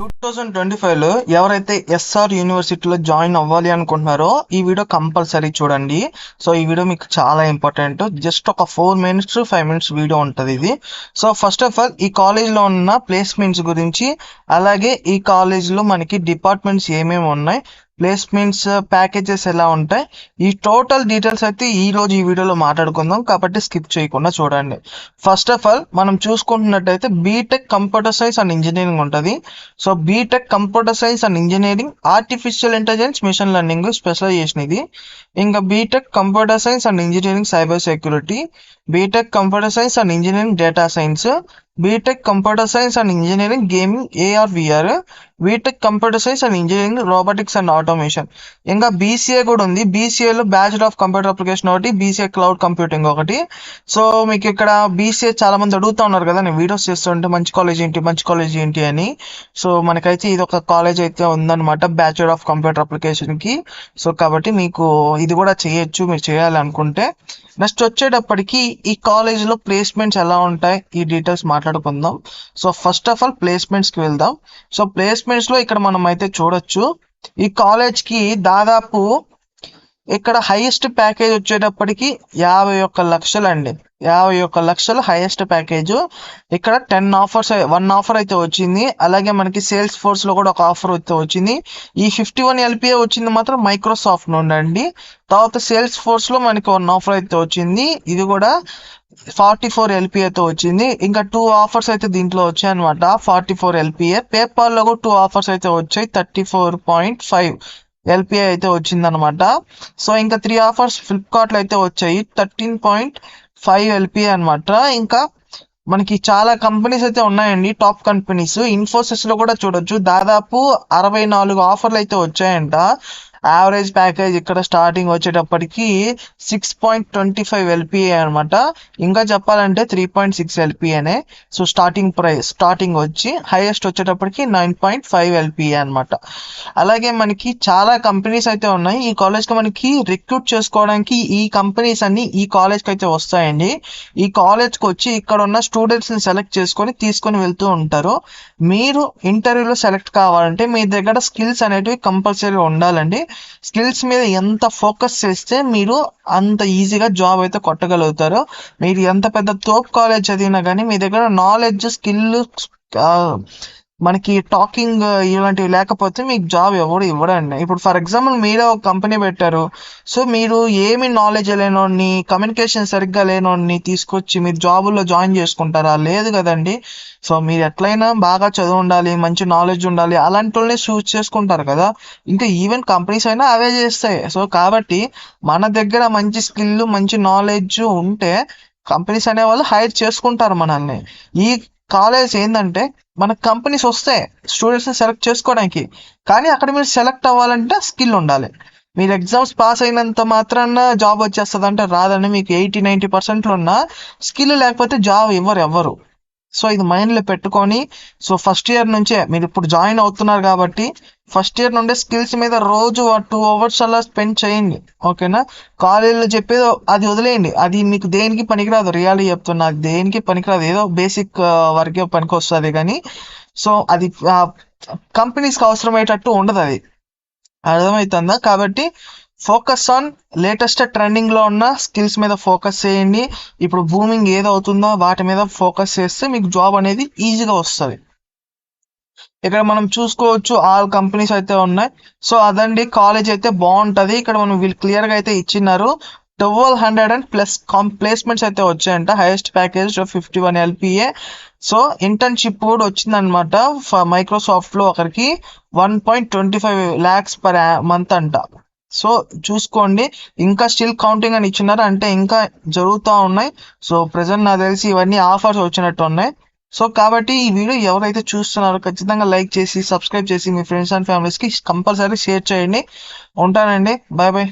2025 లో ఎవరైతే ఎస్ఆర్ యూనివర్సిటీలో జాయిన్ అవ్వాలి అనుకుంటున్నారో ఈ వీడియో కంపల్సరీ చూడండి. సో ఈ వీడియో మీకు చాలా ఇంపార్టెంట్. జస్ట్ ఒక 4 minutes to 5 minutes వీడియో ఉంటుంది ఇది. సో ఫస్ట్ ఆఫ్ ఆల్ ఈ కాలేజ్లో ఉన్న ప్లేస్మెంట్స్ గురించి, అలాగే ఈ కాలేజ్లో మనకి డిపార్ట్మెంట్స్ ఏమేమి ఉన్నాయి, ప్లేస్మెంట్స్ ప్యాకేజెస్ ఎలా ఉంటాయి, ఈ టోటల్ డీటెయిల్స్ అయితే ఈ రోజు ఈ వీడియోలో మాట్లాడుకుందాం, కాబట్టి స్కిప్ చేయకుండా చూడండి. ఫస్ట్ ఆఫ్ ఆల్ మనం చూసుకుంటున్నట్టయితే BTech computer science and engineering ఉంటుంది. So BTech computer science and engineering artificial intelligence machine learning specialisation ఇది. ఇంకా BTech computer science and engineering cyber security, BTech computer science and engineering data science, BTech computer science and engineering gaming AR VR, BTech computer science and engineering robotics and automation. ఇంకా BCA కూడా ఉంది. బీసీఏలో bachelor of computer application ఒకటి, BCA cloud computing ఒకటి. So మీకు ఇక్కడ BCA చాలా మంది అడుగుతూ ఉన్నారు కదా, నేను వీడియోస్ చేస్తుంటే మంచి కాలేజ్ ఏంటి అని. సో మనకైతే ఇది ఒక కాలేజ్ అయితే ఉందన్నమాట బ్యాచులర్ ఆఫ్ కంప్యూటర్ అప్లికేషన్కి. సో కాబట్టి మీకు ఇది కూడా చేయొచ్చు మీరు చేయాలనుకుంటే. నెక్స్ట్ వచ్చేటప్పటికి ఈ కాలేజ్లో ప్లేస్మెంట్స్ ఎలా ఉంటాయి ఈ డీటెయిల్స్ మాట్లాడుకుందాం. సో ఫస్ట్ ఆఫ్ ఆల్ ప్లేస్మెంట్స్కి వెళ్దాం. సో ప్లేస్మెంట్స్లో ఇక్కడ మనం అయితే చూడొచ్చు, ఈ కాలేజ్కి దాదాపు ఇక్కడ హైయెస్ట్ ప్యాకేజ్ వచ్చేటప్పటికి 51 లక్షలు అండి. 51 లక్షలు హైయెస్ట్ ప్యాకేజ్. ఇక్కడ 10 ఆఫర్స్, 1 ఆఫర్ అయితే వచ్చింది. అలాగే మనకి సేల్స్ ఫోర్స్ లో కూడా ఒక ఆఫర్ అయితే వచ్చింది. ఈ 51 LPA వచ్చింది మాత్రం మైక్రోసాఫ్ట్ నుండి అండి. తర్వాత సేల్స్ ఫోర్స్ లో మనకి 1 ఆఫర్ అయితే వచ్చింది, ఇది కూడా 44 LPAతో వచ్చింది. ఇంకా 2 ఆఫర్స్ అయితే దీంట్లో వచ్చాయి అనమాట 44 LPA. పేపాల్ లో కూడా 2 ఆఫర్స్ అయితే వచ్చాయి 34.5 LPA అయితే వచ్చిందనమాట. సో ఇంకా 3 ఆఫర్స్ ఫ్లిప్కార్ట్లో అయితే వచ్చాయి 13.5 LPA అనమాట. ఇంకా మనకి చాలా కంపెనీస్ అయితే ఉన్నాయండి, టాప్ కంపెనీస్. ఇన్ఫోసిస్ లో కూడా చూడొచ్చు, దాదాపు 64 ఆఫర్లు అయితే వచ్చాయంట. యావరేజ్ ప్యాకేజ్ ఇక్కడ స్టార్టింగ్ వచ్చేటప్పటికి 6.25 LPA అనమాట. ఇంకా చెప్పాలంటే 3.6 LPAనే. సో స్టార్టింగ్ వచ్చి హైయెస్ట్ వచ్చేటప్పటికి 9.5 LPA అనమాట. అలాగే మనకి చాలా కంపెనీస్ అయితే ఉన్నాయి ఈ కాలేజ్కి. మనకి రిక్రూట్ చేసుకోవడానికి ఈ కంపెనీస్ అన్ని ఈ కాలేజ్కి అయితే వస్తాయండి. ఈ కాలేజ్కి వచ్చి ఇక్కడ ఉన్న స్టూడెంట్స్ని సెలెక్ట్ చేసుకొని తీసుకొని వెళ్తూ ఉంటారు. మీరు ఇంటర్వ్యూలో సెలెక్ట్ కావాలంటే మీ దగ్గర స్కిల్స్ అనేటివి కంపల్సరీ ఉండాలండి. స్కిల్స్ మీద ఎంత ఫోకస్ చేస్తే మీరు అంత ఈజీగా జాబ్ అయితే కొట్టగలుగుతారు. మీరు ఎంత పెద్ద తోప్ కాలేజ్ చదివినా కానీ మీ దగ్గర నాలెడ్జ్, స్కిల్, మనకి టాకింగ్ ఇలాంటివి లేకపోతే మీకు జాబ్ ఎవరు ఇవ్వడండి. ఇప్పుడు ఫర్ ఎగ్జాంపుల్ మీరే ఒక కంపెనీ పెట్టారు. సో మీరు ఏమి నాలెడ్జ్ లేనోడిని, కమ్యూనికేషన్ సరిగ్గా లేనోడిని తీసుకొచ్చి మీరు జాబుల్లో జాయిన్ చేసుకుంటారా? లేదు కదండి. సో మీరు ఎట్లయినా బాగా చదువు ఉండాలి, మంచి నాలెడ్జ్ ఉండాలి, అలాంటి వాళ్ళని చూస్ చేసుకుంటారు కదా. ఇంకా ఈవెన్ కంపెనీస్ అయినా అవే చేస్తాయి. సో కాబట్టి మన దగ్గర మంచి స్కిల్, మంచి నాలెడ్జ్ ఉంటే కంపెనీస్ అనేవాళ్ళు హైర్ చేసుకుంటారు మనల్ని. ఈ కాలేజ్ ఏంటంటే మనకు కంపెనీస్ వస్తాయి స్టూడెంట్స్ని సెలెక్ట్ చేసుకోవడానికి, కానీ అక్కడ మీరు సెలెక్ట్ అవ్వాలంటే స్కిల్ ఉండాలి. మీరు ఎగ్జామ్స్ పాస్ అయినంత మాత్రాన జాబ్ వచ్చేస్తుంది అంటే రాదండి. మీకు 80-90% ఉన్న స్కిల్ లేకపోతే జాబ్ ఎవ్వరు. సో ఇది మైండ్లో పెట్టుకొని, సో ఫస్ట్ ఇయర్ నుంచే మీరు ఇప్పుడు జాయిన్ అవుతున్నారు కాబట్టి ఫస్ట్ ఇయర్ నుండే స్కిల్స్ మీద రోజు 2 hours అలా స్పెండ్ చేయండి, ఓకేనా. కాలేజీలో చెప్పేది అది వదిలేయండి, అది మీకు దేనికి పనికిరాదు. రియాలిటీ చెప్తున్నా, అది దేనికి పనికిరాదు. ఏదో బేసిక్ వరకే పనికి వస్తుంది కానీ సో అది కంపెనీస్కి అవసరమయ్యేటట్టు ఉండదు, అది అర్థమవుతుందా. కాబట్టి ఫోకస్ ఆన్ లేటెస్ట్ ట్రెండింగ్లో ఉన్న స్కిల్స్ మీద ఫోకస్ చేయండి. ఇప్పుడు బూమింగ్ ఏదవుతుందో వాటి మీద ఫోకస్ చేస్తే మీకు జాబ్ అనేది ఈజీగా వస్తుంది. ఇక్కడ మనం చూసుకోవచ్చు ఆల్ కంపెనీస్ అయితే ఉన్నాయి. సో అదండి, కాలేజ్ అయితే బాగుంటుంది. ఇక్కడ మనం వీళ్ళు క్లియర్గా అయితే ఇచ్చినారు 1200+ ప్లేస్మెంట్స్ అయితే వచ్చాయంట. Highest package 51 LPA. So internship కూడా వచ్చిందనమాట మైక్రోసాఫ్ట్లో ఒకరికి 1.25 lakhs per month అంట. సో చూసుకోండి, ఇంకా స్టిల్ కౌంటింగ్ అని ఇచ్చినారు, అంటే ఇంకా జరుగుతూ ఉన్నాయి. సో ప్రెసెంట్ నాకు తెలిసి ఇవన్నీ ఆఫర్స్ వచ్చినట్టు ఉన్నాయి. సో కాబట్టి ఈ వీడియో ఎవరైతే చూస్తున్నారో ఖచ్చితంగా లైక్ చేసి, సబ్స్క్రైబ్ చేసి మీ ఫ్రెండ్స్ అండ్ ఫ్యామిలీస్కి కంపల్సరీ షేర్ చేయండి. ఉంటానండి, బాయ్ బాయ్.